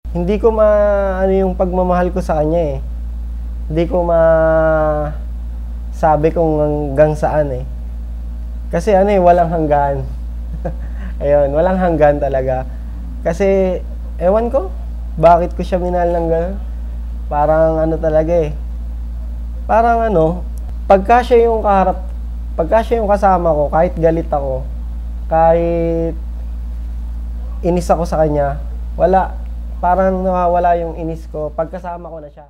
Hindi ko ano yung pagmamahal ko sa kanya eh. Hindi ko sabi kung hanggang saan eh. Kasi ano eh, walang hanggan. Ayun, walang hanggan talaga. Kasi, ewan ko, bakit ko siya minahal ng gano'n? Parang ano talaga eh. Parang ano, pagka siya yung kasama ko, kahit galit ako, kahit inis ako sa kanya, wala. Parang nawawala yung inis ko pagkasama ko na siya.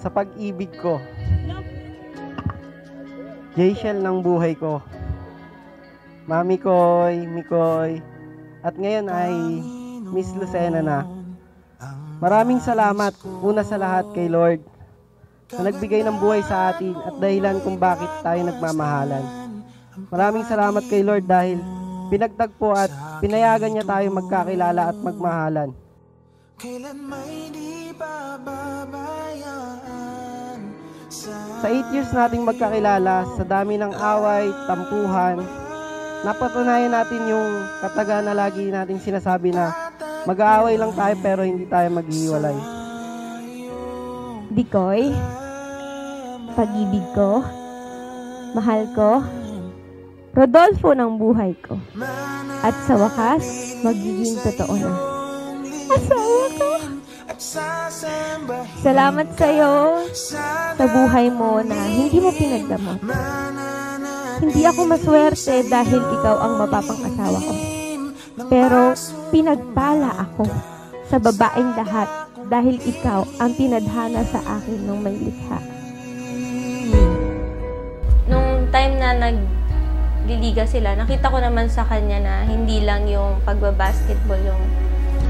Sa pag-ibig ko, Jayshel ng buhay ko, Mami Koy, Mikoy, at ngayon ay Miss Lucena na. Maraming salamat una sa lahat kay Lord na nagbigay ng buhay sa atin at dahilan kung bakit tayo nagmamahalan. Maraming salamat kay Lord dahil pinagtagpo at pinayagan niya tayo magkakilala at magmahalan. Sa 8 years nating magkakilala, sa dami ng away, tampuhan, napatunayan natin yung kataga na lagi nating sinasabi na mag-aaway lang tayo pero hindi tayo maghihiwalay. Dikoy, pag-ibig ko, mahal ko, Rodolfo ng buhay ko. At sa wakas, magiging totoo na. Asawa ko! Salamat sa'yo sa buhay mo na hindi mo pinagdamot. Hindi ako maswerte dahil ikaw ang mapapang-asawa ko. Pero pinagpala ako sa babaeng lahat dahil ikaw ang tinadhana sa akin nung may likha. Nung time na nagliliga sila, nakita ko naman sa kanya na hindi lang yung pagbabasketball yung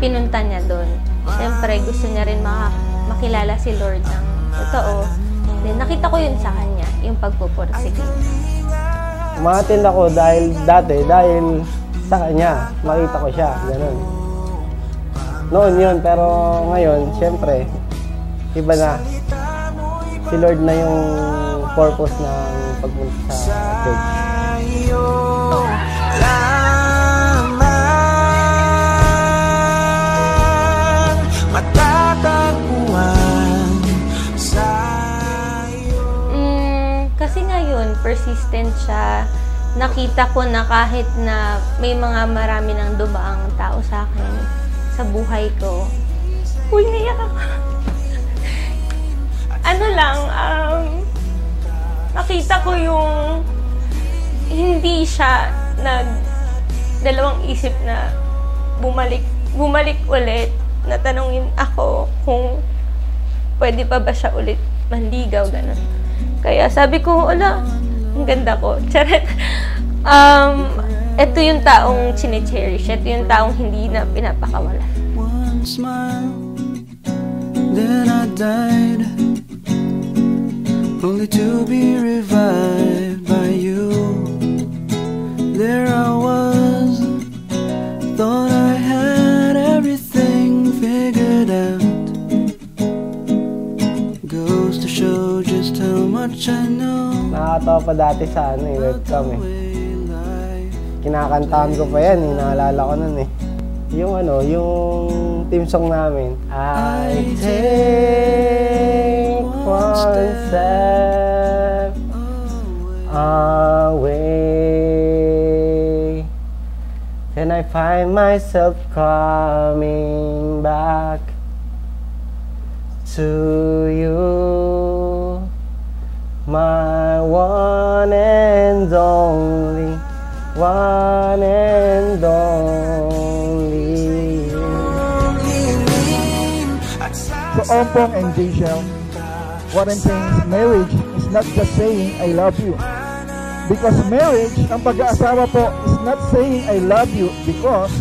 pinunta niya doon. Siyempre, gusto niya rin makilala si Lord ng totoo. Then, nakita ko yun sa kanya, yung pagpupursige. Umattend ako dahil sa kanya, makita ko siya, gano'n. Noon yun, pero ngayon, siyempre, iba na. Si Lord na yung purpose ng pagpunta sa church. Kasi ngayon, persistent siya. Nakita ko na kahit na may marami nang dumaang tao sa akin, sa buhay ko. Uy, naiyak ako. Ano lang, nakita ko yung hindi siya dalawang isip na bumalik ulit. Natanungin ako kung pwede pa ba siya ulit manligaw, gano'n. Kaya sabi ko, wala, ang ganda ko. Charet. Ito yung taong chine-cherish. Ito yung taong hindi na pinapakawala. One smile, then I died, only to be revived by you. There I was, thought I had everything figured out. Goes to show just how much I know. Nakakatawa pa dati sa webcam eh. Kinakantahan ko pa yan, naalala ko nun eh. Yung team song namin. I take one step away, then I find myself coming back to you, my one and only, one and only. So Ompong and Jayshel, what I'm saying is marriage is not just saying I love you. Because marriage, ang pag-aasawa po is not saying I love you because,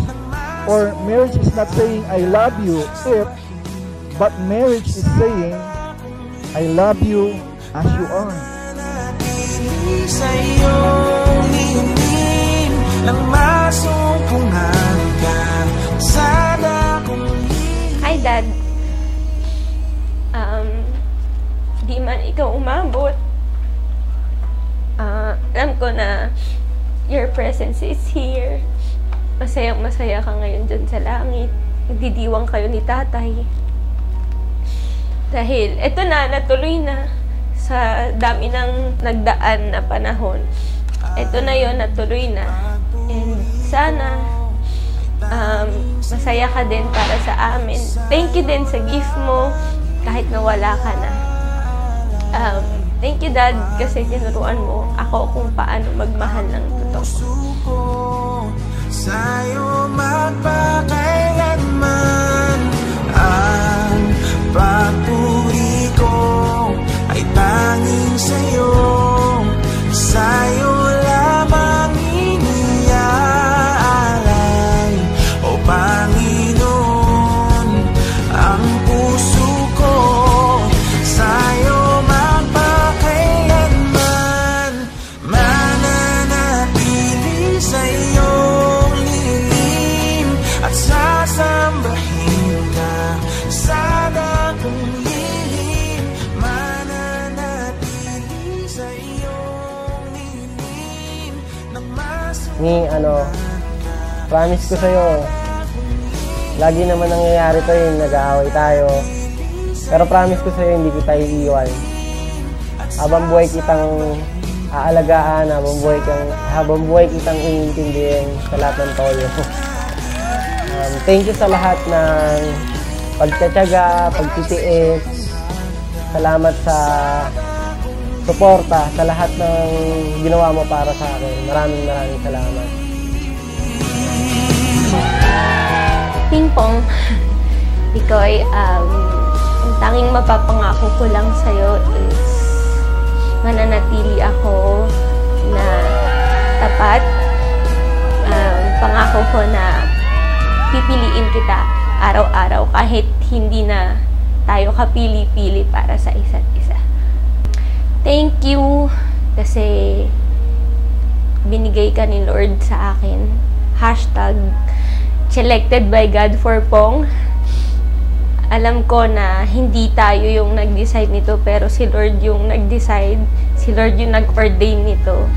or marriage is not saying I love you if, but marriage is saying I love you as you are. Sa iyong himim nang masumpungan ka sa dakong Hi, Dad. Di man ikaw umabot. Alam ko na your presence is here. Masayang-masaya ka ngayon dyan sa langit. Nagdidiwang kayo ni tatay. Dahil eto na, natuloy na sa dami ng nagdaan na panahon. Eto na yon, natuloy na. And sana masaya ka din para sa amin. Thank you din sa gift mo kahit nawala ka na. Thank you, Dad, kasi tinuruan mo ako kung paano magmahal ng totoo. Sa'yo magpakailanman ang papuri ko ay tanging sa'yo. Sa'yo lamang iniaalay, O Panginoon, ang puso ko. Sa'yo magpakailanman mananatili sa'yo. Sasambahin ka sa dakong lihim, mananatili sa iyong lihim nang promise ko sa'yo, lagi naman nangyayari to yung nag-aaway tayo. Pero promise ko sa'yo, hindi kita iiwan. Habang buhay kitang aalagaan, habang buhay kitang iintindihin sa lahat ng toyo. Thank you sa lahat ng pagtitiyaga, pagtitiis. Salamat sa suporta, sa lahat ng ginawa mo para sa akin. Maraming salamat. Ping-pong, Ikoy, ang tanging mapapangako ko lang sa'yo is mananatili ako na tapat. Pangako ko na pipiliin kita araw-araw kahit hindi na tayo kapili-pili para sa isa't isa. Thank you kasi binigay ka ni Lord sa akin. #selected by God for Pong. Alam ko na hindi tayo yung nag-decide nito pero si Lord yung nag-decide. Si Lord yung nag-ordain nito.